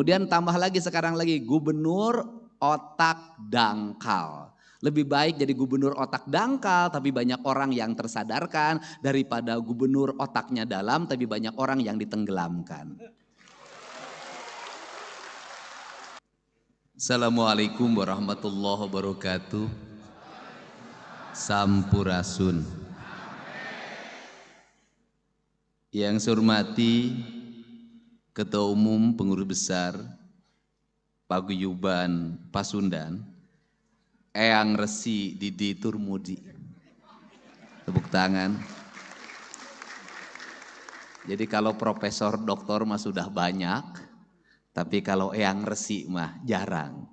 Kemudian tambah lagi sekarang lagi gubernur otak dangkal. Lebih baik jadi gubernur otak dangkal tapi banyak orang yang tersadarkan daripada gubernur otaknya dalam tapi banyak orang yang ditenggelamkan. Assalamualaikum warahmatullahi wabarakatuh. Sampurasun. Yang saya hormati Ketua Umum Pengurus Besar Paguyuban Pasundan, Eyang Resi Didi Turmudi. Tepuk tangan. Jadi kalau profesor doktor mah sudah banyak, tapi kalau Eyang Resi mah jarang.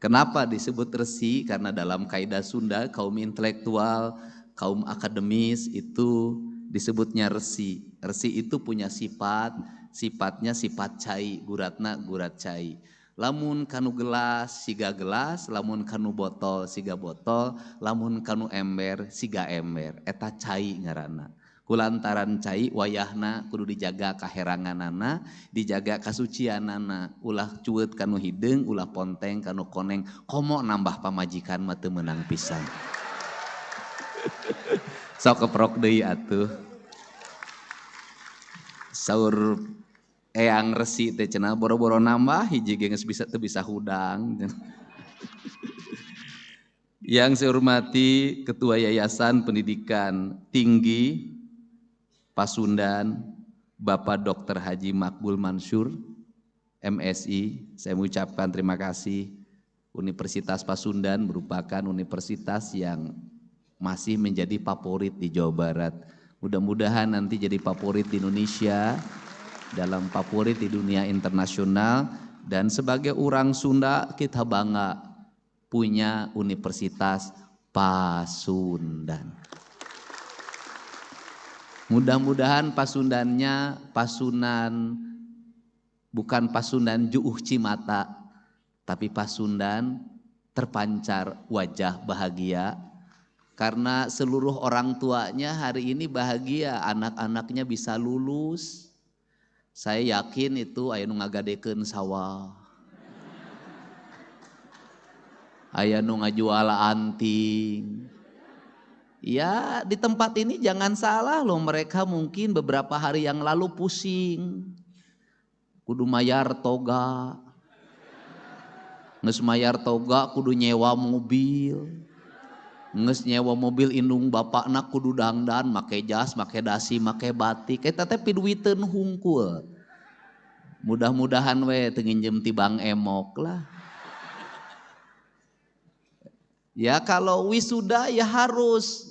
Kenapa disebut resi? Karena dalam kaidah Sunda kaum intelektual, kaum akademis itu disebutnya resi. Resi itu punya sifatnya sifat cai, guratna gurat cai. Lamun kanu gelas siga gelas, lamun kanu botol siga botol, lamun kanu ember siga ember. Eta cai ngaranna. Kulantaran cai wayahna kudu dijaga kaheranganana, dijaga kasucianana. Ulah cueut kanu hideung, ulah ponteng kanu koneng. Komo nambah pamajikan mah teu meunang pisan. Sok keprok deui atuh. Saur Eyang Resi teh cenah boro-boro nambah hiji ge geus bisa teu bisa hudang. Yang saya hormati Ketua Yayasan Pendidikan Tinggi Pasundan Bapak Dr. Haji Makbul Mansur MSI, saya mengucapkan terima kasih. Universitas Pasundan merupakan universitas yang masih menjadi favorit di Jawa Barat. Mudah-mudahan nanti jadi favorit di Indonesia, dalam favorit di dunia internasional, dan sebagai orang Sunda kita bangga punya Universitas Pasundan. Mudah-mudahan Pasundannya Pasundan bukan Pasundan Juuh Cimata, tapi Pasundan terpancar wajah bahagia. Karena seluruh orang tuanya hari ini bahagia, anak-anaknya bisa lulus. Saya yakin itu aya nu ngagadekeun sawah. Aya nu ngajual anting. Ya di tempat ini jangan salah loh, mereka mungkin beberapa hari yang lalu pusing. Kudu mayar toga. Nges mayar toga kudu nyewa mobil. Nges nyewa mobil indung bapakna kudu dangdan, make jas, make dasi, make batik. Eta teh piduiteun hungkul. Mudah-mudahan we teu nginjem ti Bang Emok lah. Ya kalau wisuda ya harus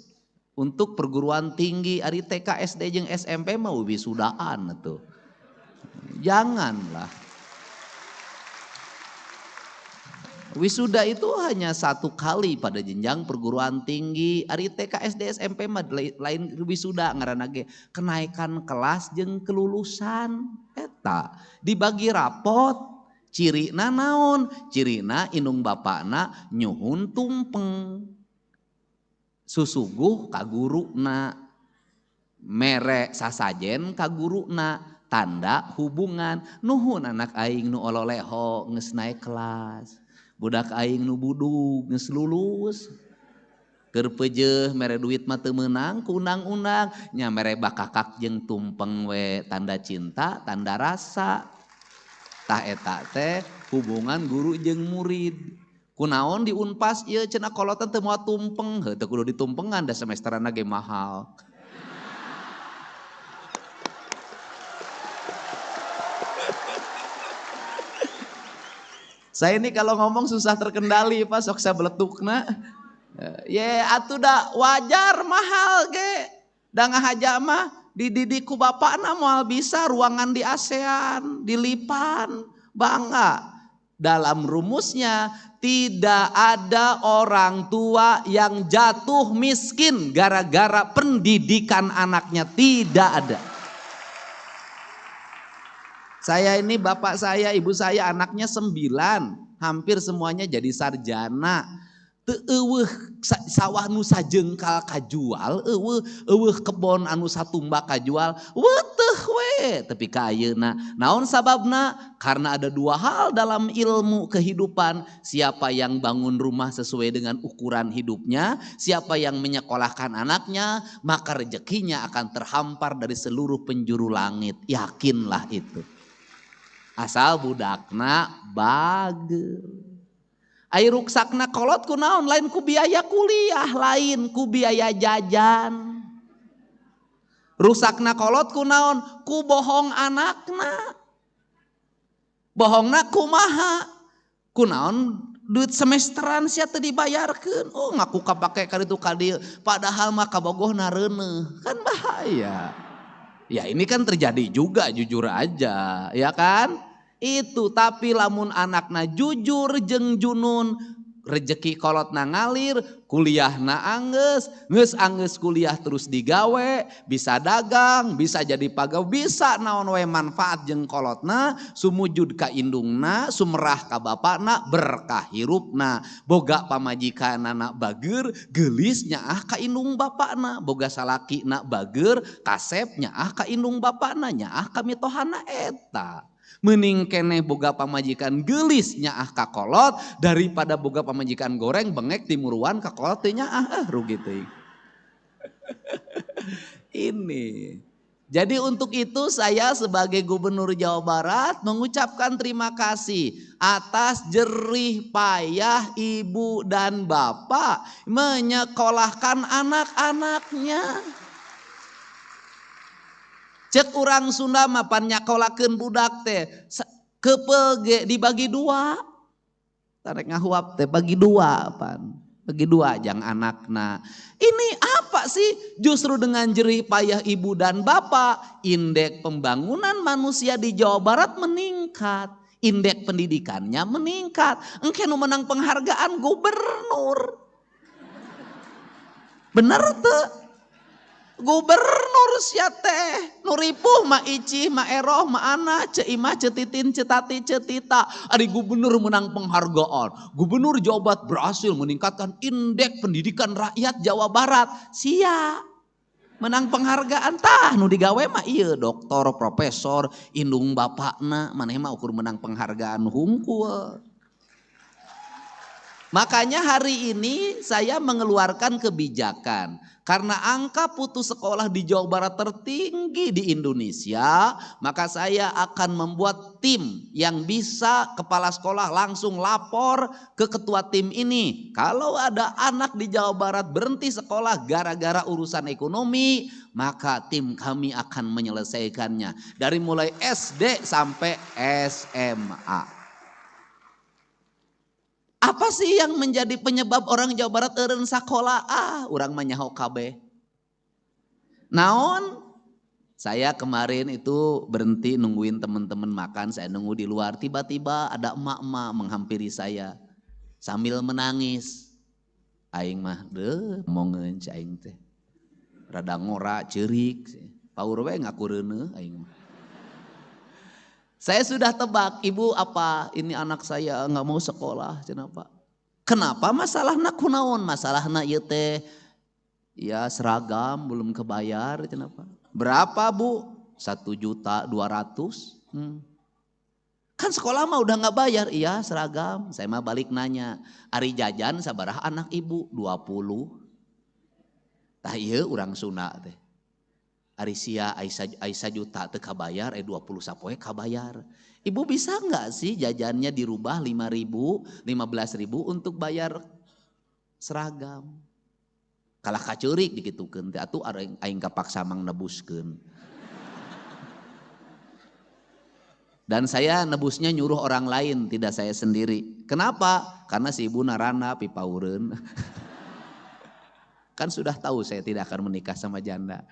untuk perguruan tinggi ari TK, SD jeung SMP mah wisudaan atuh. Janganlah. Wisuda itu hanya satu kali pada jenjang perguruan tinggi. Ari TK, SD, SMP mah lain wisuda ngaranna ge kenaikan kelas jeung kelulusan. Eta dibagi rapot. Cirina naon? Cirina indung bapakna nyuhun tumpeng. Susuguh ka guruna. Mere sasajen ka guruna. Tanda hubungan. Nuhun anak aing nu ololeho geus naik kelas. Budak aing nu budug geus lulus. Keur peujeuh mere duit mah teu meunang ku undang-undang, nya mere bakakak jeung tumpeng we tanda cinta, tanda rasa. Tah eta teh hubungan guru jeung murid. Kunaon di Unpas ieu cenah kolotan teu moal tumpeng, heuh teu kudu ditumpengan da semesteranna ge mahal. Saya ini kalau ngomong susah terkendali Pak, sok saya beletukna. Ya atuh da wajar mahal ge. Da ngahaja mah dididik ku bapakna moal bisa ruangan di ASEAN, di Lipan, bangga. Dalam rumusnya tidak ada orang tua yang jatuh miskin gara-gara pendidikan anaknya, tidak ada. Saya ini bapak saya, ibu saya anaknya 9, hampir semuanya jadi sarjana. teu eueuh sawah nu sajengkal kajual, eueuh kebon anu satumba kajual, weuteuh we. Tapi ka ayeuna naon sababna? Karena ada dua hal dalam ilmu kehidupan. Siapa yang bangun rumah sesuai dengan ukuran hidupnya, siapa yang menyekolahkan anaknya, maka rezekinya akan terhampar dari seluruh penjuru langit. Yakinlah itu. Asal budakna bagel. Ai ruksakna kolot ku naon, lain ku biaya kuliah, lain ku biaya jajan. Rusakna kolot ku naon, ku bohong anakna. Bohongna kumaha? Ku naon duit semesteran sia teu dibayarkeun. Oh ngaku kapake ka ditu ka dieu, padahal mah kabogohna reuneuh. Kan bahaya. Ya ini kan terjadi juga, jujur aja, ya kan? Itu tapi lamun anakna jujur jeung junun, rezeki kolotna ngalir, kuliahna anggeus, geus kuliah terus digawe, bisa dagang, bisa jadi pagawe, bisa naon we manfaat jeung kolotna, sumujud ka indungna, sumerah ka bapakna, berkah hirupna, boga pamajikanana bageur, geulis nyaah ka indung bapakna, boga salakina bageur, kasep nyaah ka indung bapakna, nyaah ka mitohana eta. Mending keneh boga pamajikan geulis nyaah ka kolot daripada boga pamajikan goreng bengek timuruan ka kolot teh nyaah, rugi teuing. Ini. Jadi untuk itu saya sebagai Gubernur Jawa Barat mengucapkan terima kasih atas jerih payah ibu dan bapak menyekolahkan anak-anaknya. Cek urang Sunda mah pan nyakolakeun budak teh keupeuh dibagi dua. Tarek ngahuap teh bagi dua pan. Bagi dua jang anakna. Ini apa sih? Justru dengan jerih payah ibu dan bapak, indeks pembangunan manusia di Jawa Barat meningkat. Indeks pendidikannya meningkat. Engke nu menang penghargaan gubernur. Bener teu? Gubernur sia teh nu ripuh ma Icih ma Eroh ma Ana ce Imah ce Titin ce Tati ce Tita, ari gubernur menang penghargaan. Gubernur Jawa Barat berhasil meningkatkan indeks pendidikan rakyat Jawa Barat. Sia menang penghargaan tah nu digawe mah ieu doktor profesor indung bapakna, maneh mah ukur menang penghargaan hungkul. Makanya hari ini saya mengeluarkan kebijakan. Karena angka putus sekolah di Jawa Barat tertinggi di Indonesia, maka saya akan membuat tim yang bisa kepala sekolah langsung lapor ke ketua tim ini. Kalau ada anak di Jawa Barat berhenti sekolah gara-gara urusan ekonomi, maka tim kami akan menyelesaikannya. Dari mulai SD sampai SMA. Apa sih yang menjadi penyebab orang Jawa Barat eureun sakola? Urang mah nyaho kabeh. Naon? Saya kemarin itu berhenti nungguin teman-teman makan, saya nunggu di luar. Tiba-tiba ada emak-emak menghampiri saya sambil menangis. Aing mah momongeun aing teh. Rada ngora ceurik. Paur we ngaku reuneuh aing mah. Saya sudah tebak, ibu apa ini anak saya nggak mau sekolah, kenapa? Kenapa masalahna kunaon? Masalahna ieu teh ya seragam belum kebayar, kenapa? Berapa bu? 1.200.000. Kan sekolah mah udah nggak bayar, iya seragam. Saya mah balik nanya, ari jajan sabaraha anak ibu? 20. Tah ieu urang Sunda teh. Ari sia Aisyah juta teu kabayar, 20 sapoe kabayar. Ibu bisa enggak sih jajannya dirubah 5.000, 15.000 untuk bayar seragam? Kalah kacurik dikitukeun teh atuh aing kapaksa mang nebuskeun. Dan saya nebusnya nyuruh orang lain, tidak saya sendiri. Kenapa? Karena si ibu narana pipaureun. Kan sudah tahu saya tidak akan menikah sama janda.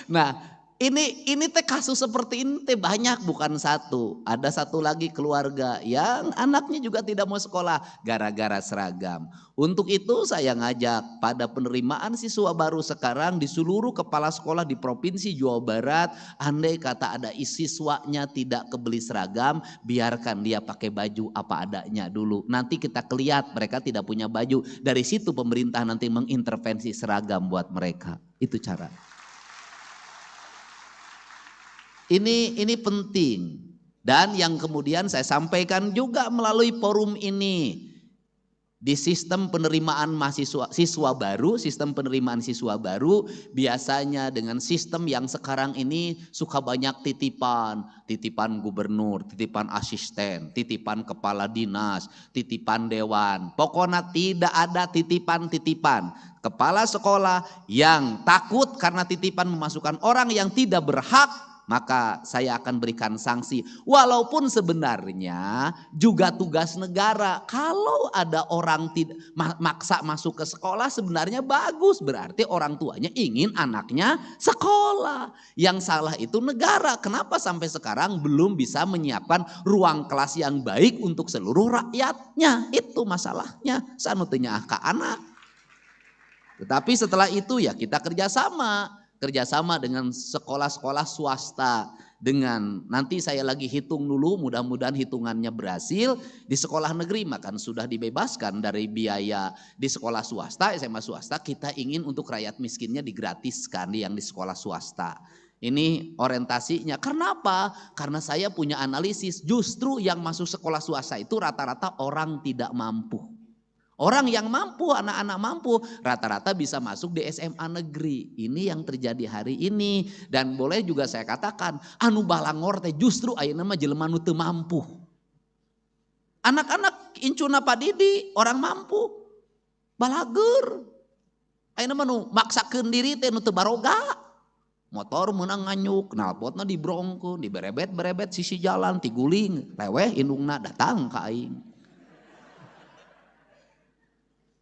Nah, Ini teh kasus seperti ini teh banyak, bukan satu. Ada satu lagi keluarga yang anaknya juga tidak mau sekolah gara-gara seragam. Untuk itu saya ngajak pada penerimaan siswa baru sekarang di seluruh kepala sekolah di Provinsi Jawa Barat, andai kata ada siswanya tidak kebeli seragam, biarkan dia pakai baju apa adanya dulu. Nanti kita kelihat mereka tidak punya baju. Dari situ pemerintah nanti mengintervensi seragam buat mereka. Itu cara. Ini penting, dan yang kemudian saya sampaikan juga melalui forum ini di sistem penerimaan siswa baru biasanya dengan sistem yang sekarang ini suka banyak titipan gubernur, titipan asisten, titipan kepala dinas, titipan dewan, pokoknya tidak ada titipan kepala sekolah yang takut karena titipan memasukkan orang yang tidak berhak. Maka saya akan berikan sanksi. Walaupun sebenarnya juga tugas negara. Kalau ada orang maksa masuk ke sekolah sebenarnya bagus. Berarti orang tuanya ingin anaknya sekolah. Yang salah itu negara. Kenapa sampai sekarang belum bisa menyiapkan ruang kelas yang baik untuk seluruh rakyatnya. Itu masalahnya. Sanutinya ke anak. Tetapi setelah itu ya kita kerjasama dengan sekolah-sekolah swasta, dengan nanti saya lagi hitung dulu, mudah-mudahan hitungannya berhasil. Di sekolah negeri makan sudah dibebaskan dari biaya, di sekolah swasta, SMA swasta kita ingin untuk rakyat miskinnya digratiskan yang di sekolah swasta. Ini orientasinya. Kenapa? Karena saya punya analisis, justru yang masuk sekolah swasta itu rata-rata orang tidak mampu. Orang yang mampu, anak-anak mampu rata-rata bisa masuk di SMA negeri. Ini yang terjadi hari ini. Dan boleh juga saya katakan, anu balangor teh justru ayeuna mah jelema nu teu mampu. Anak-anak incuna padidi orang mampu. Balager. Ayeuna mah nu maksakeun diri teh nu teu baroga. Motor meunang nganyuk, knalpotna dibrongkeun, diberebet-berebet sisi jalan, tiguling, leweh indungna datang ka aing.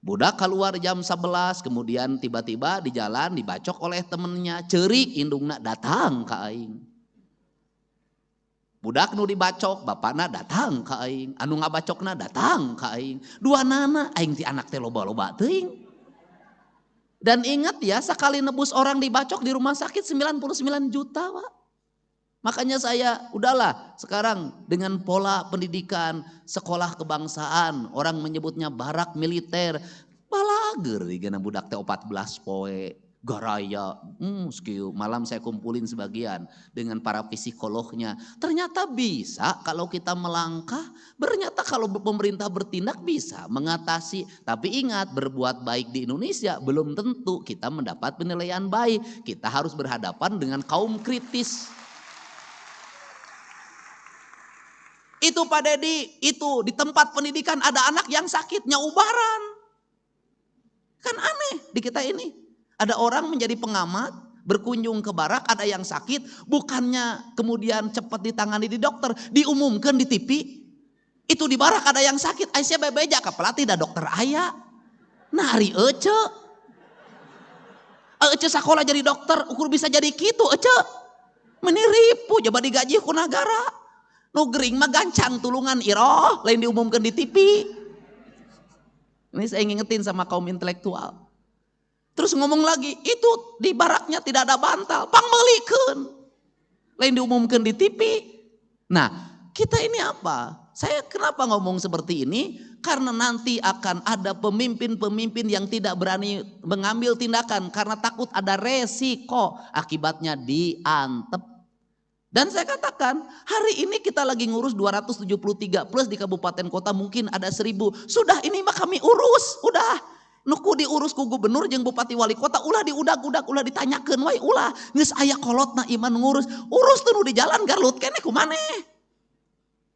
Budak keluar jam 11, kemudian tiba-tiba di jalan dibacok oleh temennya, cerik indungna datang ke aing. Budak nu dibacok, bapakna datang ke aing, anu ngabacokna datang ke aing. Dua nana, aing ti anak teh loba-loba teuing. Dan ingat ya, sekali nebus orang dibacok di rumah sakit 99 juta, Pak. Makanya saya udahlah sekarang dengan pola pendidikan sekolah kebangsaan, orang menyebutnya barak militer, balager digana budak teh 14 poe garaya, malam saya kumpulin sebagian dengan para psikolognya. Ternyata bisa kalau kita melangkah, ternyata kalau pemerintah bertindak bisa mengatasi. Tapi ingat, berbuat baik di Indonesia belum tentu kita mendapat penilaian baik. Kita harus berhadapan dengan kaum kritis. Itu Pak Dedi, itu di tempat pendidikan ada anak yang sakitnya ubaran. Kan aneh di kita ini. Ada orang menjadi pengamat, berkunjung ke barak, ada yang sakit, bukannya kemudian cepat ditangani di dokter, diumumkan di TV. Itu di barak ada yang sakit, Aisyah bebeja ke pelatih dah dokter aya. Nari ece. Ece sekolah jadi dokter, ukur bisa jadi gitu ece. Meniripu, coba digaji ku negara. Nu gering mah gancang tulungan iroh, lain diumumkan di TV. Ini saya ngingetin sama kaum intelektual. Terus ngomong lagi, itu di baraknya tidak ada bantal, pangmelikeun. Lain diumumkan di TV. Nah, kita ini apa? Saya kenapa ngomong seperti ini? Karena nanti akan ada pemimpin-pemimpin yang tidak berani mengambil tindakan karena takut ada resiko akibatnya diantep. Dan saya katakan, hari ini kita lagi ngurus 273 plus di kabupaten kota mungkin ada 1000. Sudah ini mah kami urus, udah. Nuku diurus ku gubernur jeung bupati wali kota, ulah diudag-udag, ulah ditanyakeun wae, ulah. Geus aya kolotna iman ngurus. Urus tuh nu di jalan garlut keneh kumaneh.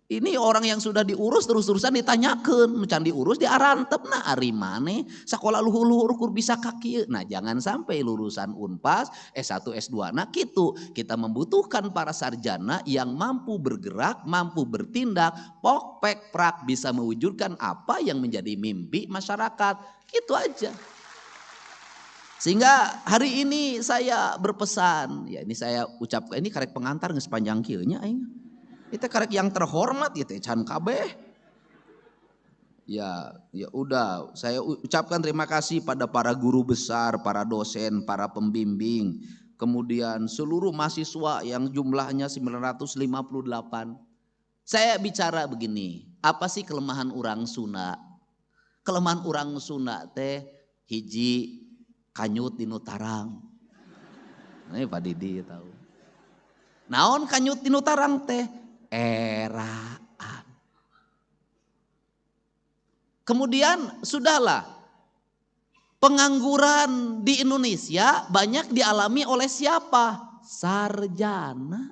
Ini orang yang sudah diurus terus-terusan ditanyakeun, nu can diurus diarantepna ari maneh, sakola luhur-luhur kur bisa ka kieu. Nah, jangan sampai lulusan Unpas, S1, S2 nah kitu. Kita membutuhkan para sarjana yang mampu bergerak, mampu bertindak, pok pek prak bisa mewujudkan apa yang menjadi mimpi masyarakat. Itu aja. Sehingga hari ini saya berpesan, ya ini saya ucapkan, ini karek pengantar nggak sepanjang kieunya aing. Itu karek yang terhormat gitu can kabeh. Ya udah, saya ucapkan terima kasih pada para guru besar, para dosen, para pembimbing, kemudian seluruh mahasiswa yang jumlahnya 958. Saya bicara begini, apa sih kelemahan orang Sunda? Kelemahan orang Sunda teh hiji kanyut dinu tarang. Ini Pak Didi tahu. Naon kanyut dinu tarang teh? Eraan. Kemudian sudahlah, pengangguran di Indonesia banyak dialami oleh siapa? Sarjana.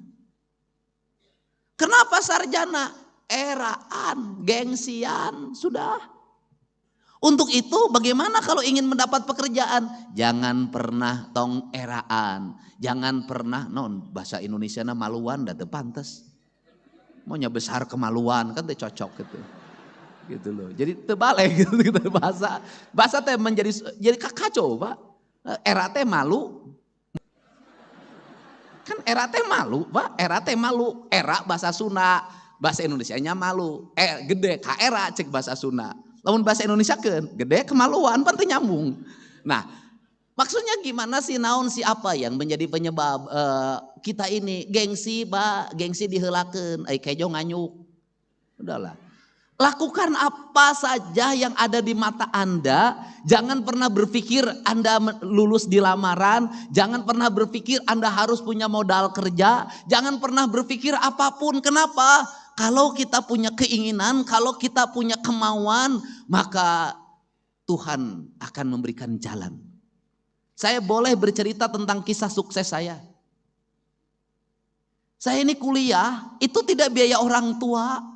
Kenapa sarjana? Eraan, gengsian, sudah. Untuk itu bagaimana kalau ingin mendapat pekerjaan? Jangan pernah tong eraan. Jangan pernah, bahasa Indonesia na maluan dah teu pantes. Maunya besar kemaluan kan teh cocok gitu. Gitu loh. Jadi terbalik gitu bahasa teh jadi kacau, Pak. Era teh malu. Kan era teh malu, Pak. Era teh malu. Era bahasa Sunda, bahasa Indonesianya malu. Gede ka era cek bahasa Sunda. Lamun bahasa Indonesia kan gede kemaluan pan teu nyambung. Nah, maksudnya gimana sih naon si apa yang menjadi penyebab kita ini gengsi, Pak, gengsi diheulakeun, ai kejo nganyuk. Udahlah. Lakukan apa saja yang ada di mata Anda. Jangan pernah berpikir Anda lulus di lamaran. Jangan pernah berpikir Anda harus punya modal kerja. Jangan pernah berpikir apapun. Kenapa? Kalau kita punya keinginan, kalau kita punya kemauan, maka Tuhan akan memberikan jalan. Saya boleh bercerita tentang kisah sukses saya. Saya ini kuliah, itu tidak biaya orang tua.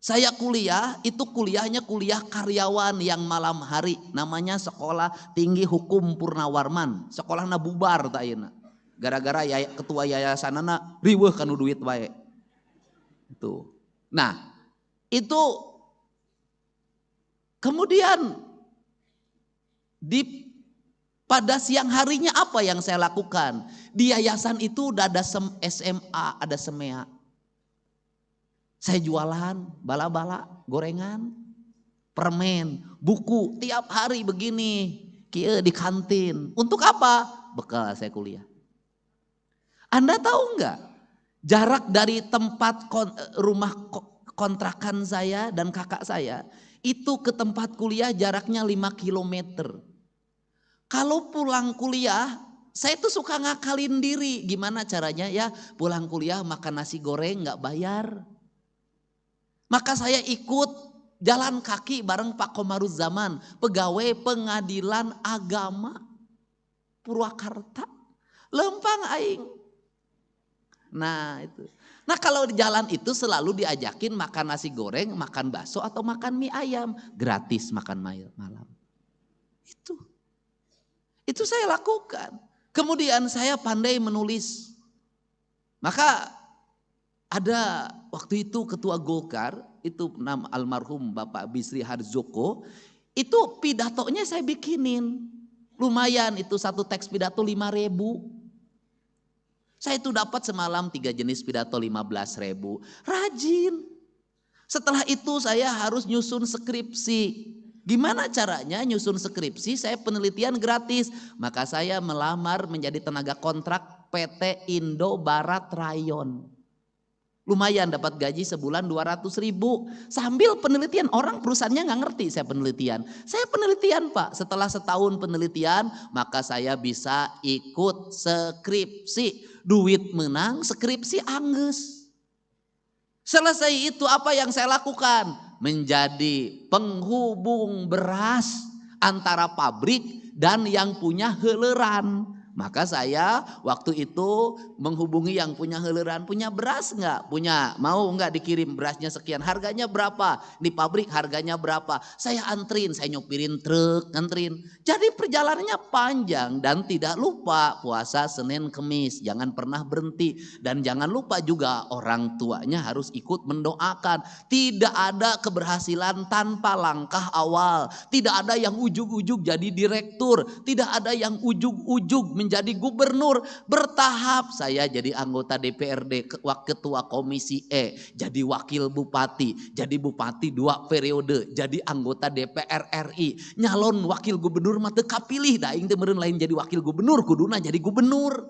Saya kuliah, itu kuliahnya kuliah karyawan yang malam hari. Namanya Sekolah Tinggi Hukum Purnawarman. Sekolahna bubar tak ayeuna. Gara-gara ketua yayasanana riweuh kanu duit bae. Itu. Nah, itu kemudian pada siang harinya apa yang saya lakukan? Di yayasan itu udah ada SMA, ada SEMEA. Saya jualan bala-bala, gorengan, permen, buku tiap hari begini, kieu di kantin. Untuk apa? Bekal saya kuliah. Anda tahu enggak? Jarak dari tempat rumah kontrakan saya dan kakak saya itu ke tempat kuliah jaraknya 5 kilometer. Kalau pulang kuliah, saya tuh suka ngakalin diri. Gimana caranya ya? Pulang kuliah makan nasi goreng nggak bayar. Maka saya ikut jalan kaki bareng Pak Komaruzzaman, pegawai pengadilan agama Purwakarta. Lempang aing. Nah itu. Nah kalau di jalan itu selalu diajakin makan nasi goreng, makan bakso atau makan mie ayam. Gratis makan malam. Itu saya lakukan. Kemudian saya pandai menulis. Maka ada waktu itu ketua Golkar, itu nama almarhum Bapak Bisri Harjoko, itu pidatonya saya bikinin. Lumayan itu satu teks pidato 5.000. Saya itu dapat semalam 3 jenis pidato 15.000. Rajin. Setelah itu saya harus nyusun skripsi. Gimana caranya nyusun skripsi? Saya penelitian gratis. Maka saya melamar menjadi tenaga kontrak PT Indo Barat Rayon. Lumayan dapat gaji sebulan 200.000. Sambil penelitian, orang perusahaannya nggak ngerti saya penelitian. Saya penelitian Pak, setelah setahun penelitian maka saya bisa ikut skripsi. Duit menang, skripsi angges. Selesai itu apa yang saya lakukan? Menjadi penghubung beras antara pabrik dan yang punya heuleran. Maka saya waktu itu menghubungi yang punya heuleran, punya beras enggak? Punya, mau enggak dikirim berasnya sekian, harganya berapa? Di pabrik harganya berapa? Saya antrin, saya nyopirin truk, antrin. Jadi perjalanannya panjang dan tidak lupa puasa Senin Kemis, jangan pernah berhenti. Dan jangan lupa juga orang tuanya harus ikut mendoakan. Tidak ada keberhasilan tanpa langkah awal. Tidak ada yang ujug-ujug jadi direktur, tidak ada yang ujug-ujug menjadi gubernur. Bertahap saya jadi anggota DPRD, ketua komisi E, jadi wakil bupati, jadi bupati 2 periode, jadi anggota DPR RI, nyalon wakil gubernur mah teu kapilih da aing teh meureun lain jadi wakil gubernur, kuduna jadi gubernur.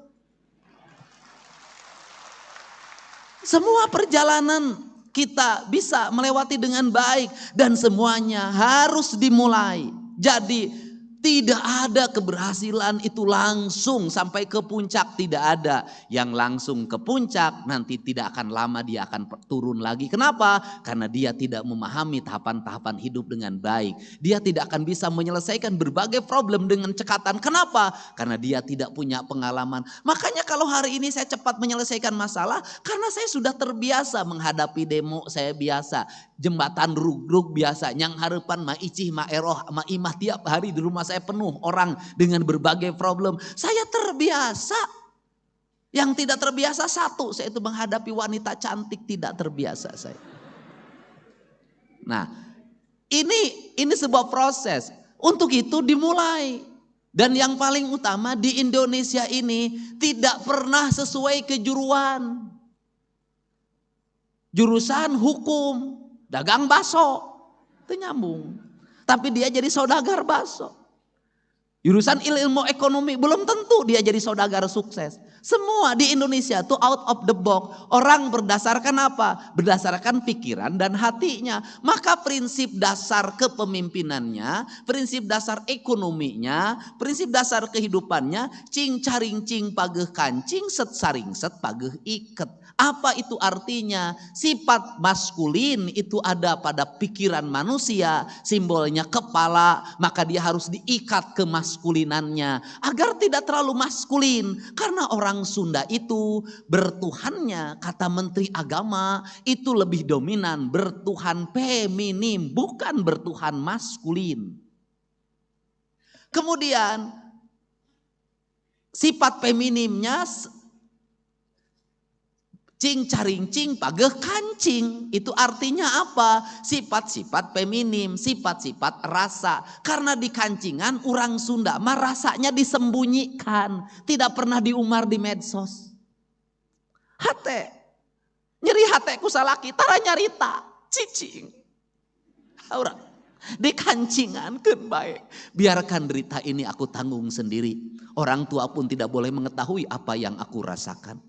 Semua perjalanan kita bisa melewati dengan baik dan semuanya harus dimulai. Jadi tidak ada keberhasilan itu langsung sampai ke puncak, tidak ada. Yang langsung ke puncak nanti tidak akan lama dia akan turun lagi. Kenapa? Karena dia tidak memahami tahapan-tahapan hidup dengan baik. Dia tidak akan bisa menyelesaikan berbagai problem dengan cekatan. Kenapa? Karena dia tidak punya pengalaman. Makanya kalau hari ini saya cepat menyelesaikan masalah karena saya sudah terbiasa menghadapi demo, saya biasa. Jembatan rug-rug biasa, nyang harapan ma icih ma eroh ma imah tiap hari di rumah saya penuh orang dengan berbagai problem. Saya terbiasa. Yang tidak terbiasa satu, saya itu menghadapi wanita cantik, tidak terbiasa saya. Nah, ini sebuah proses. Untuk itu dimulai. Dan yang paling utama di Indonesia ini tidak pernah sesuai kejuruan. Jurusan hukum, dagang baso, itu nyambung. Tapi dia jadi saudagar baso. Jurusan ilmu ekonomi belum tentu dia jadi saudagar sukses. Semua di Indonesia tuh out of the box. Orang berdasarkan apa? Berdasarkan pikiran dan hatinya. Maka prinsip dasar kepemimpinannya, prinsip dasar ekonominya, prinsip dasar kehidupannya, cing caring cing pageuh kancing, set saring set pageuh iket. Apa itu artinya? Sifat maskulin itu ada pada pikiran manusia, simbolnya kepala, maka dia harus diikat ke maskulinannya agar tidak terlalu maskulin. Karena orang Sunda itu bertuhannya, kata Menteri Agama, itu lebih dominan bertuhan feminim, bukan bertuhan maskulin. Kemudian sifat feminimnya cing caring cing pageuh kancing, itu artinya apa? Sifat-sifat feminim, sifat-sifat rasa. Karena di kancingan orang Sunda mah rasanya disembunyikan, tidak pernah diumar di medsos. Hate, nyeri hate ku salaki, tara nyarita, cicing. Orang di kancingan keun bae. Biarkan derita ini aku tanggung sendiri. Orang tua pun tidak boleh mengetahui apa yang aku rasakan.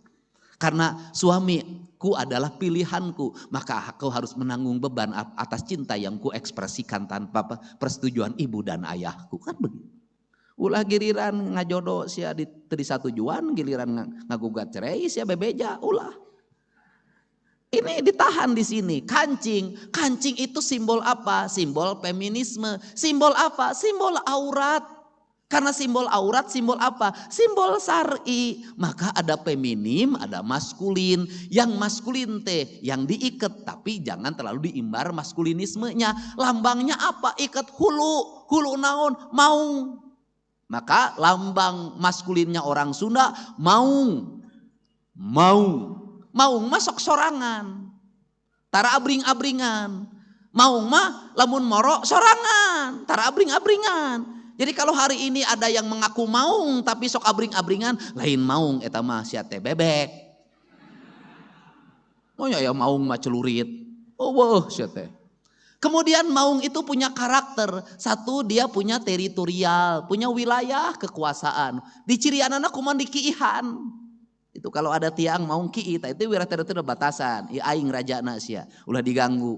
Karena suamiku adalah pilihanku, maka aku harus menanggung beban atas cinta yang ku ekspresikan tanpa persetujuan ibu dan ayahku, kan begitu. Ulah giliran ngajodoh sia di satujuan, giliran ngagugat cerai sia bebeja, ulah. Ini ditahan di sini. Kancing, kancing itu simbol apa? Simbol feminisme. Simbol apa? Simbol aurat. Karena simbol aurat, simbol apa? Simbol syar'i. Maka ada feminim, ada maskulin. Yang maskulin teh yang diikat, tapi jangan terlalu diimbar maskulinismenya. Lambangnya apa? Ikat hulu. Hulu naon? Maung. Maka lambang maskulinnya orang Sunda maung. Maung. Maung masuk sorangan. Tara abring-abringan. Maung mah lamun moro sorangan. Tara abring-abringan. Jadi kalau hari ini ada yang mengaku maung tapi sok abring-abringan, lain maung eta mah sia teh bebek. Oh ya maung mah celurit. Oh wah sia teh. Kemudian maung itu punya karakter. Satu, dia punya teritorial, punya wilayah kekuasaan. Di cirianana kumaha dikiihan. Itu kalau ada tiang maung kiih, itu wilayah teritorial batasan. Ieu aing rajana sia, ulah diganggu.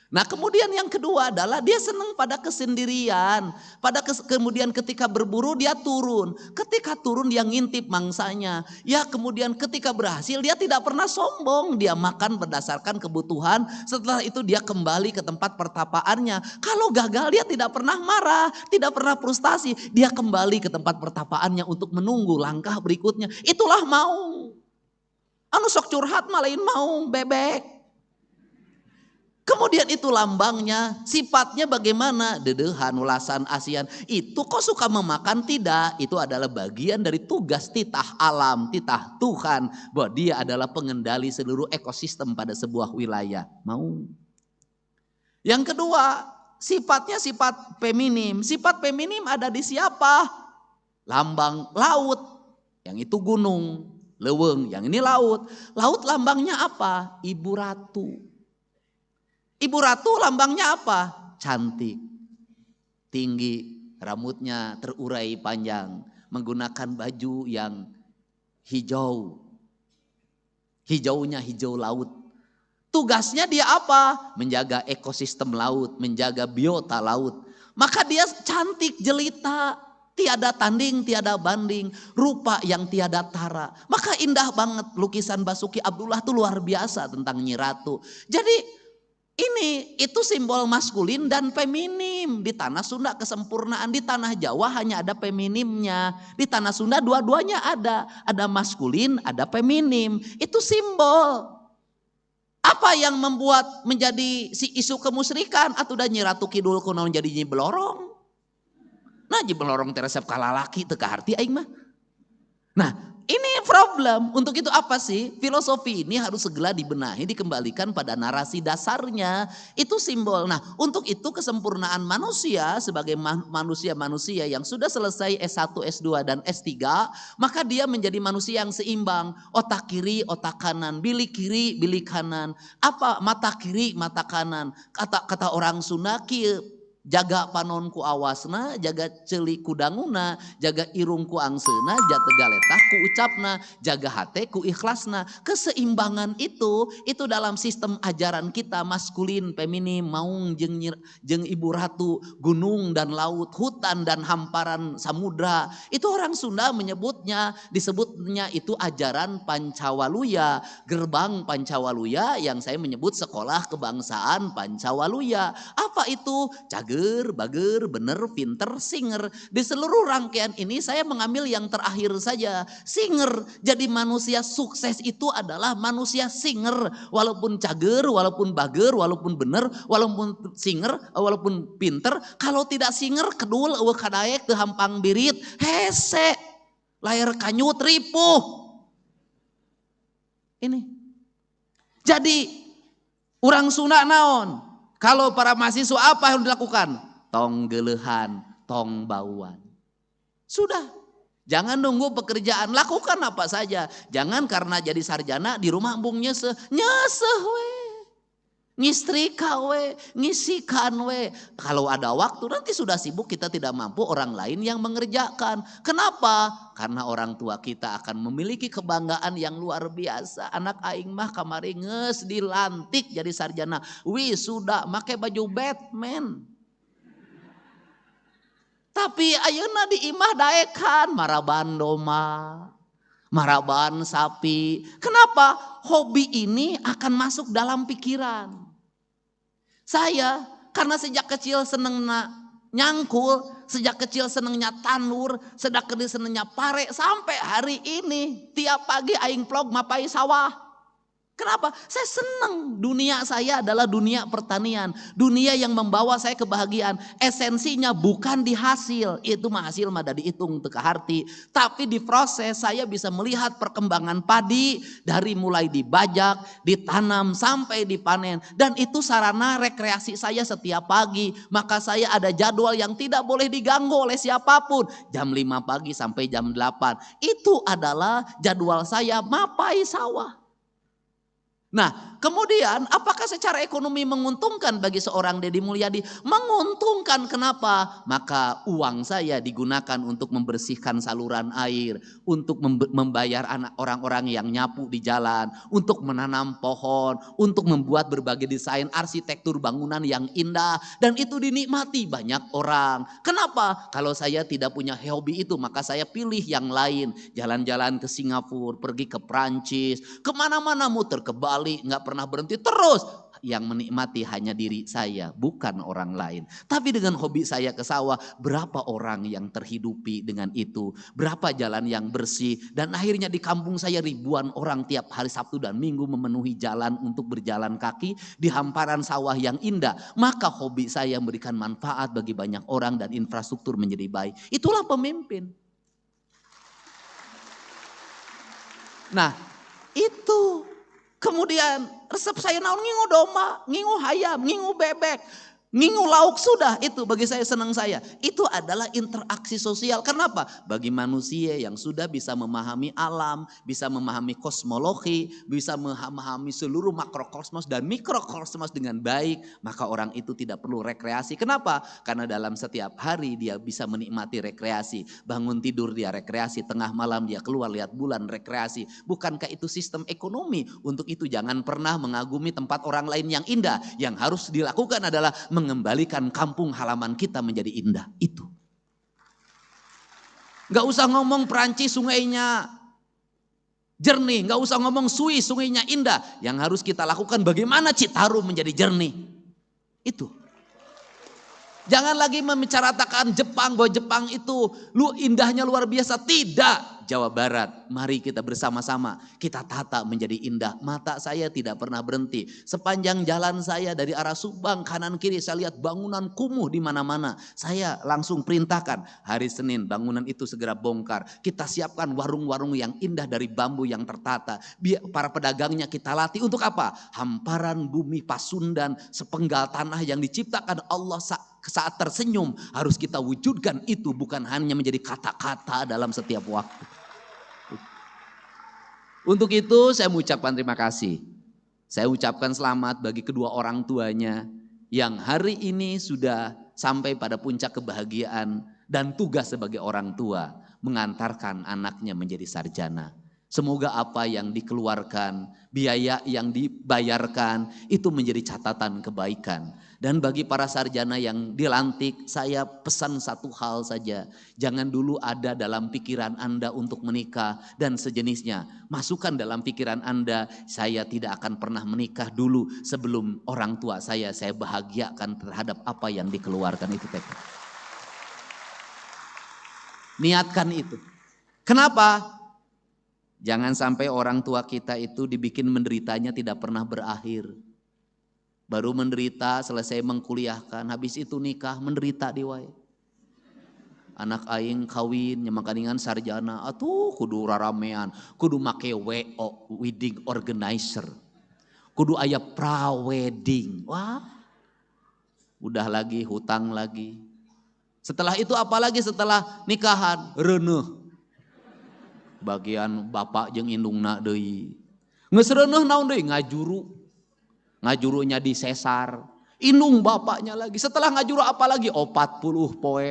Nah kemudian yang kedua adalah dia senang pada kesendirian. Kemudian ketika berburu dia turun. Ketika turun dia ngintip mangsanya. Ya kemudian ketika berhasil dia tidak pernah sombong. Dia makan berdasarkan kebutuhan. Setelah itu dia kembali ke tempat pertapaannya. Kalau gagal dia tidak pernah marah. Tidak pernah frustasi. Dia kembali ke tempat pertapaannya untuk menunggu langkah berikutnya. Itulah mau. Anu sok curhat malain mau bebek. Kemudian itu lambangnya, sifatnya bagaimana? Dedehan, ulasan, asian. Itu kok suka memakan? Tidak. Itu adalah bagian dari tugas titah alam, titah Tuhan. Bahwa dia adalah pengendali seluruh ekosistem pada sebuah wilayah. Mau. Yang kedua, sifatnya sifat feminim. Sifat feminim ada di siapa? Lambang laut. Yang itu gunung, leuweung. Yang ini laut. Laut lambangnya apa? Ibu ratu. Ibu ratu lambangnya apa? Cantik, tinggi, rambutnya terurai panjang, menggunakan baju yang hijau. Hijaunya hijau laut. Tugasnya dia apa? Menjaga ekosistem laut, menjaga biota laut. Maka dia cantik jelita, tiada tanding, tiada banding, rupa yang tiada tara. Maka indah banget lukisan Basuki Abdullah itu luar biasa tentang Nyi Ratu. Jadi itu simbol maskulin dan feminim. Di tanah Sunda kesempurnaan, di tanah Jawa hanya ada feminimnya. Di tanah Sunda dua-duanya ada. Ada maskulin, ada feminim. Itu simbol. Apa yang membuat menjadi si isu kemusyrikan? Atuh da Nyi Ratu Kidul kunaon jadi Nyi Belorong. Nah Nyi Belorong teresep kalalaki teu kaharti aing mah. Nah, ini problem. Untuk itu apa sih? Filosofi ini harus segera dibenahi, dikembalikan pada narasi dasarnya. Itu simbol. Nah, untuk itu kesempurnaan manusia sebagai manusia-manusia yang sudah selesai S1, S2, dan S3. Maka dia menjadi manusia yang seimbang. Otak kiri, otak kanan. Bilik kiri, bilik kanan. Apa? Mata kiri, mata kanan. Kata orang Sunda kieu. Jaga panon ku awasna, jaga ceuli ku danguna, jaga irung ku angsena, jaga galetah ku ucapna, jaga hate ku ikhlasna. Keseimbangan itu dalam sistem ajaran kita maskulin, feminim, maung jeung ibu ratu, gunung dan laut, hutan dan hamparan samudra. Itu orang Sunda disebutnya itu ajaran Pancawaluya, gerbang Pancawaluya yang saya menyebut sekolah kebangsaan Pancawaluya. Apa itu? Bager, bener, pinter, singer. Di seluruh rangkaian ini saya mengambil yang terakhir saja. Singer. Jadi manusia sukses itu adalah manusia singer. Walaupun cager, walaupun bager, walaupun bener, walaupun singer, walaupun pinter. Kalau tidak singer, kedul, kadaek, hampang birit, hese. Layar kanyut, ripuh. Ini. Jadi orang Sunda naon? Kalau para mahasiswa apa yang dilakukan? Tong gelehan, tong bauan. Sudah. Jangan nunggu pekerjaan, lakukan apa saja. Jangan karena jadi sarjana di rumah embung nyeseh we. Ngistrika we, ngisikan we. Kalau ada waktu nanti sudah sibuk kita tidak mampu, orang lain yang mengerjakan. Kenapa? Karena orang tua kita akan memiliki kebanggaan yang luar biasa. Anak aing mah kamari geus dilantik jadi sarjana. Wisuda make baju Batman. Tapi ayeuna di imah daekan maraban domba, maraban sapi. Kenapa? Hobi ini akan masuk dalam pikiran. Saya karena sejak kecil seneng nyangkul, sejak kecil senengnya tanur, sejak kecil senengnya pare, sampai hari ini tiap pagi aing vlog mapai sawah. Kenapa? Saya senang. Dunia saya adalah dunia pertanian. Dunia yang membawa saya kebahagiaan. Esensinya bukan di hasil. Itu mah hasil mah da dihitung teu kaharti. Tapi di proses saya bisa melihat perkembangan padi. Dari mulai dibajak, ditanam sampai dipanen. Dan itu sarana rekreasi saya setiap pagi. Maka saya ada jadwal yang tidak boleh diganggu oleh siapapun. Jam 5 pagi sampai jam 8. Itu adalah jadwal saya mapai sawah. Nah, kemudian apakah secara ekonomi menguntungkan bagi seorang Deddy Mulyadi? Menguntungkan, kenapa? Maka uang saya digunakan untuk membersihkan saluran air, untuk membayar anak orang-orang yang nyapu di jalan, untuk menanam pohon, untuk membuat berbagai desain arsitektur bangunan yang indah, dan itu dinikmati banyak orang. Kenapa? Kalau saya tidak punya hobi itu, maka saya pilih yang lain. Jalan-jalan ke Singapura, pergi ke Prancis, kemana-mana muter ke Bali, nggak pernah berhenti terus. Yang menikmati hanya diri saya, bukan orang lain. Tapi dengan hobi saya ke sawah, berapa orang yang terhidupi dengan itu, berapa jalan yang bersih, dan akhirnya di kampung saya ribuan orang tiap hari Sabtu dan Minggu memenuhi jalan untuk berjalan kaki di hamparan sawah yang indah. Maka hobi saya memberikan manfaat bagi banyak orang dan infrastruktur menjadi baik. Itulah pemimpin. Nah, itu kemudian resep saya naon ngingu domba, ngingu hayam, ngingu bebek, ngingu lauk, sudah itu bagi saya senang saya. Itu adalah interaksi sosial. Kenapa? Bagi manusia yang sudah bisa memahami alam, bisa memahami kosmologi, bisa memahami seluruh makrokosmos dan mikrokosmos dengan baik, maka orang itu tidak perlu rekreasi. Kenapa? Karena dalam setiap hari dia bisa menikmati rekreasi. Bangun tidur dia rekreasi, tengah malam dia keluar lihat bulan rekreasi. Bukankah itu sistem ekonomi? Untuk itu jangan pernah mengagumi tempat orang lain yang indah. Yang harus dilakukan adalah mengembalikan kampung halaman kita menjadi indah. Itu. Gak usah ngomong Perancis sungainya jernih, gak usah ngomong Swiss sungainya indah. Yang harus kita lakukan bagaimana Citarum menjadi jernih. Itu. Jangan lagi membicarakan Jepang, bahwa Jepang itu indahnya luar biasa. Tidak. Jawa Barat, mari kita bersama-sama kita tata menjadi indah. Mata saya tidak pernah berhenti. Sepanjang jalan saya dari arah Subang kanan kiri saya lihat bangunan kumuh di mana-mana. Saya langsung perintahkan hari Senin bangunan itu segera bongkar. Kita siapkan warung-warung yang indah dari bambu yang tertata. Biar para pedagangnya kita latih untuk apa? Hamparan bumi Pasundan, sepenggal tanah yang diciptakan Allah saat tersenyum harus kita wujudkan itu, bukan hanya menjadi kata-kata dalam setiap waktu. Untuk itu saya mengucapkan terima kasih. Saya ucapkan selamat bagi kedua orang tuanya yang hari ini sudah sampai pada puncak kebahagiaan dan tugas sebagai orang tua mengantarkan anaknya menjadi sarjana. Semoga apa yang dikeluarkan, biaya yang dibayarkan itu menjadi catatan kebaikan. Dan bagi para sarjana yang dilantik, saya pesan satu hal saja. Jangan dulu ada dalam pikiran Anda untuk menikah dan sejenisnya. Masukkan dalam pikiran Anda, saya tidak akan pernah menikah dulu sebelum orang tua saya bahagiakan terhadap apa yang dikeluarkan itu. Niatkan itu. Kenapa? Jangan sampai orang tua kita itu dibikin menderitanya tidak pernah berakhir. Baru menderita selesai mengkuliahkan, habis itu nikah menderita di wae. Anak aing kawin nyamakaningan sarjana, atuh kudu raramean, kudu make WO, wedding organizer. Kudu aya pra-wedding. Wah. Udah lagi hutang lagi. Setelah itu apalagi setelah nikahan? Reuneuh. Bagian bapak jeung indungna deui. Geus reuneuh naon deui? Ngajurunya disesar. Indung bapaknya lagi. Setelah ngajuru apa lagi? 40 poe.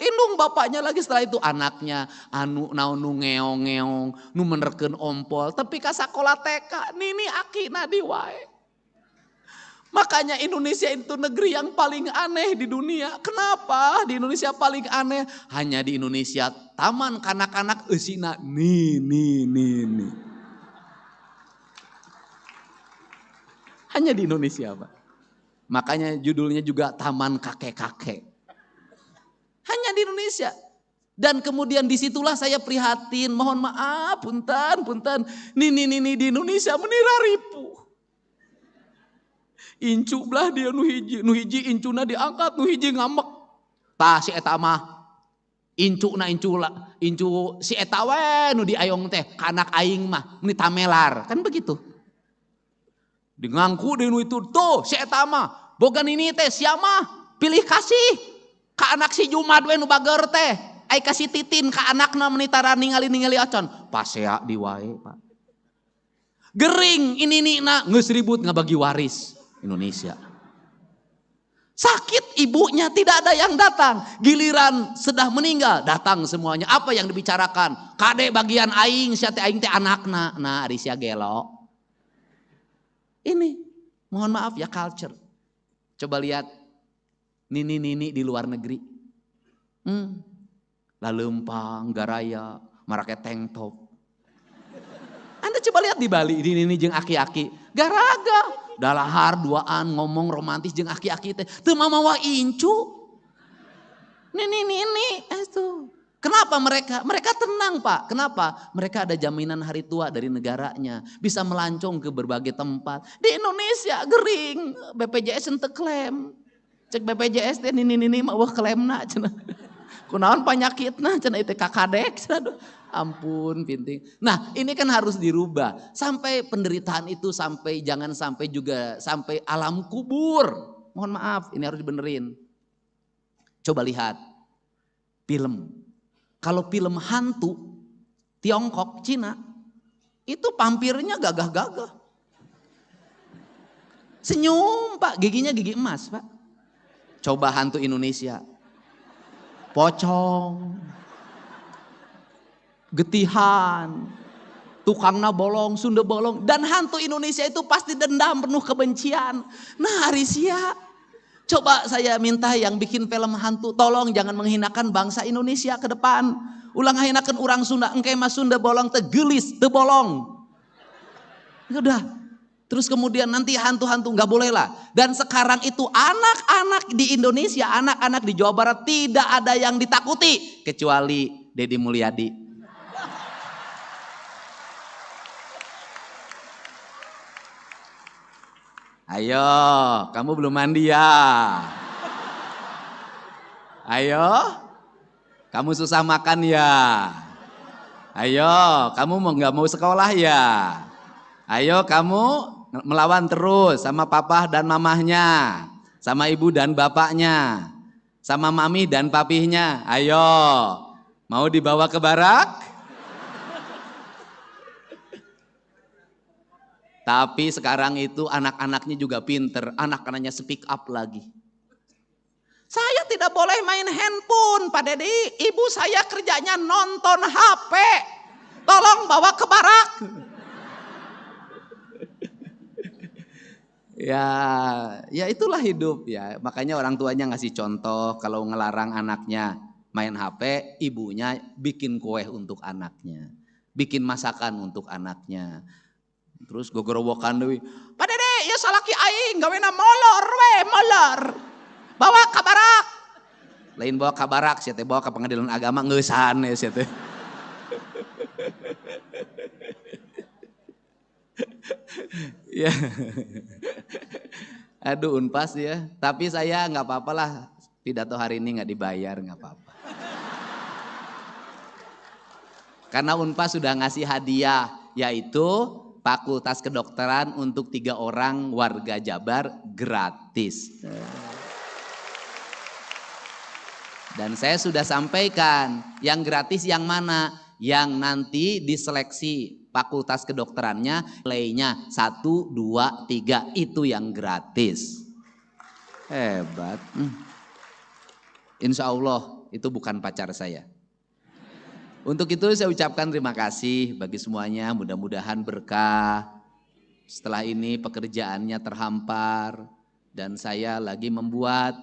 Indung bapaknya lagi. Setelah itu anaknya anu naon nu ngeong-ngeong, nu menerkeun ompol, tapi ka sakola TK nini akina di wae. Makanya Indonesia itu negeri yang paling aneh di dunia. Kenapa di Indonesia paling aneh? Hanya di Indonesia taman kanak-kanak eusina nih. Hanya di Indonesia, Pak. Makanya judulnya juga Taman Kakek-Kakek. Hanya di Indonesia. Dan kemudian disitulah saya prihatin. Mohon maaf, punten. Nih di Indonesia menira ripu. Incu belah dia nu hiji incuna diangkat, nu hiji ngambek. Tah si eta mah incu si eta we nu diayong teh ka anak aing mah ni tamelar. Kan begitu. Di ngangku di nu itu tuh si eta mah boga ini teh sia mah pilih kasih ka anak si Jumad we nu bager teh ai kasih titin ka anakna menitara ningali ocon pasea di wae Pak. Gering ini nak geus ribut ngabagi waris Indonesia. Sakit ibunya tidak ada yang datang. Giliran sudah meninggal datang semuanya. Apa yang dibicarakan? Kade bagian aing, sia teh aing teh anakna. Nah, ari sia gelo. Ini mohon maaf ya culture. Coba lihat nini-nini di luar negeri. Laleumpang, garaya, marake tank top. Anda coba lihat di Bali, nini jeung aki-aki. Garaga. Dalahar duaan ngomong romantis jeung aki-aki teh. Teu mamawa incu. Nini itu. Kenapa mereka? Mereka tenang Pak. Kenapa? Mereka ada jaminan hari tua dari negaranya. Bisa melancong ke berbagai tempat. Di Indonesia gering. BPJS ente klaim. Cek BPJS teh nini mah klaimna cenah. Kunaon panyakitna cenah itu kakadek cenah. Ampun pinting. Nah ini kan harus dirubah. Sampai penderitaan itu jangan sampai juga sampai alam kubur. Mohon maaf ini harus dibenerin. Coba lihat film. Kalau film hantu Tiongkok, Cina itu pampirnya gagah-gagah. Senyum Pak, giginya gigi emas Pak. Coba hantu Indonesia. Pocong. Getihan, tukangna bolong, Sunda bolong, dan hantu Indonesia itu pasti dendam penuh kebencian. Nah Arisia, coba saya minta yang bikin film hantu, tolong jangan menghinakan bangsa Indonesia ke depan. Ulang hinakan orang Sunda, engke mas Sunda bolong tegelis, tebolong. Udah, terus kemudian nanti hantu-hantu nggak boleh lah. Dan sekarang itu anak-anak di Indonesia, anak-anak di Jawa Barat tidak ada yang ditakuti kecuali Deddy Mulyadi. Ayo, kamu belum mandi ya? Ayo, kamu susah makan ya? Ayo, kamu nggak mau sekolah ya? Ayo, kamu melawan terus sama papa dan mamahnya, sama ibu dan bapaknya, sama mami dan papihnya. Ayo, mau dibawa ke barak? Tapi sekarang itu anak-anaknya juga pinter, anak-anaknya speak up lagi. Saya tidak boleh main handphone Pak Dedi, ibu saya kerjanya nonton HP. Tolong bawa ke barak. Ya itulah hidup ya. Makanya orang tuanya ngasih contoh kalau ngelarang anaknya main HP, ibunya bikin kue untuk anaknya. Bikin masakan untuk anaknya. Terus gogorowokan deui. Pak Dede, ya salaki aing gawena molor we, molor. Bawa ka barak. Lain bawa ka barak, sia teh bawa ka pengadilan agama ngeusan ya sia teh. Ya. Aduh Unpas ya. Tapi saya nggak apa-apa lah. Pidato hari ini nggak dibayar, nggak apa-apa. Karena Unpas sudah ngasih hadiah, yaitu Fakultas Kedokteran untuk 3 orang warga Jabar gratis. Dan saya sudah sampaikan, yang gratis yang mana? Yang nanti diseleksi Fakultas Kedokterannya, nilainya 1, 2, 3 itu yang gratis. Hebat. Insya Allah itu bukan pacar saya. Untuk itu saya ucapkan terima kasih bagi semuanya, mudah-mudahan berkah. Setelah ini pekerjaannya terhampar dan saya lagi membuat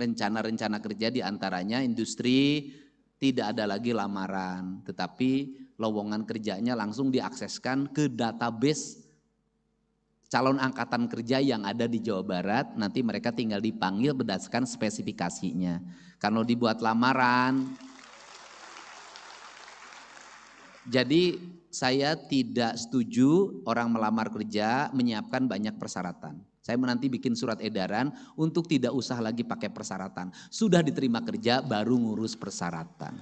rencana-rencana kerja, di antaranya industri tidak ada lagi lamaran, tetapi lowongan kerjanya langsung diakseskan ke database calon angkatan kerja yang ada di Jawa Barat. Nanti mereka tinggal dipanggil berdasarkan spesifikasinya. Kalau dibuat lamaran, jadi saya tidak setuju orang melamar kerja menyiapkan banyak persyaratan. Saya nanti bikin surat edaran untuk tidak usah lagi pakai persyaratan. Sudah diterima kerja baru ngurus persyaratan.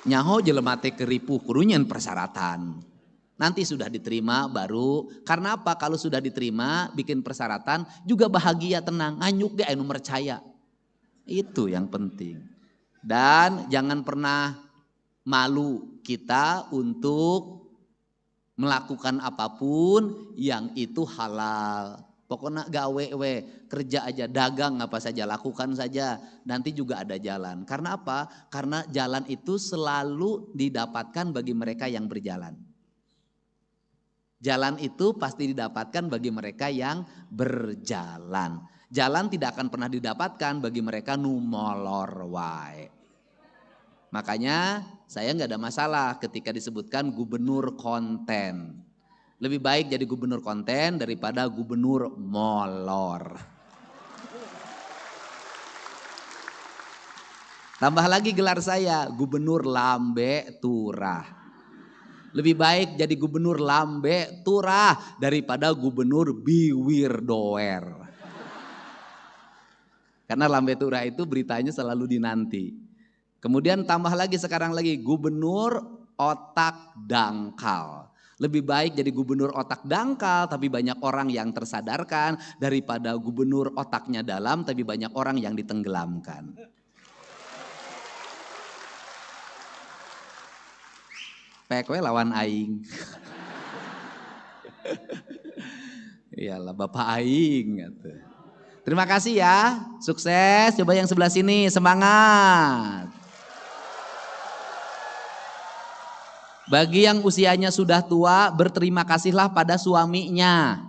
Nyaho jelema teh keripuh kurunyan persyaratan. Nanti sudah diterima baru, karena apa? Kalau sudah diterima bikin persyaratan juga bahagia tenang, nganyuk ge anu percaya. Itu yang penting. Dan jangan pernah malu kita untuk melakukan apapun yang itu halal. Pokoknya gawe kerja aja, dagang apa saja, lakukan saja. Nanti juga ada jalan. Karena apa? Karena jalan itu selalu didapatkan bagi mereka yang berjalan. Jalan itu pasti didapatkan bagi mereka yang berjalan. Jalan tidak akan pernah didapatkan bagi mereka nu molor wae. Makanya saya nggak ada masalah ketika disebutkan gubernur konten. Lebih baik jadi gubernur konten daripada gubernur molor. Tambah lagi gelar saya, gubernur lambe turah. Lebih baik jadi gubernur lambe turah daripada gubernur biwir doer. Karena lambe turah itu beritanya selalu dinanti. Kemudian tambah lagi sekarang lagi gubernur otak dangkal. Lebih baik jadi gubernur otak dangkal tapi banyak orang yang tersadarkan daripada gubernur otaknya dalam tapi banyak orang yang ditenggelamkan. Pekwe lawan aing. Iyalah Bapak aing gitu. Terima kasih ya, sukses. Coba yang sebelah sini, semangat. Bagi yang usianya sudah tua, berterima kasihlah pada suaminya.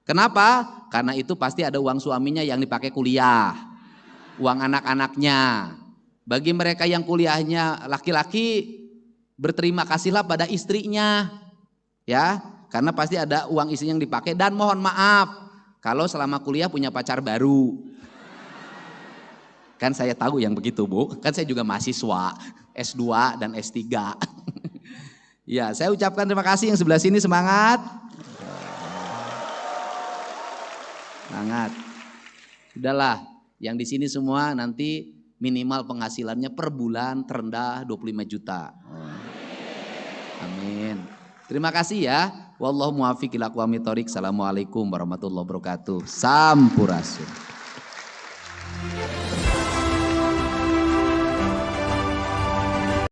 Kenapa? Karena itu pasti ada uang suaminya yang dipakai kuliah, uang anak-anaknya. Bagi mereka yang kuliahnya laki-laki, berterima kasihlah pada istrinya, ya, karena pasti ada uang istrinya yang dipakai. Dan mohon maaf kalau selama kuliah punya pacar baru. Kan saya tahu yang begitu Bu, kan saya juga mahasiswa S2 dan S3. Ya, saya ucapkan terima kasih. Yang sebelah sini semangat. Semangat. Sudahlah, yang di sini semua nanti minimal penghasilannya per bulan terendah 25 juta. Amin. Terima kasih ya. Wallahu muwaffiq ila aqwamit thoriq. Assalamualaikum warahmatullahi wabarakatuh. Sampurasun.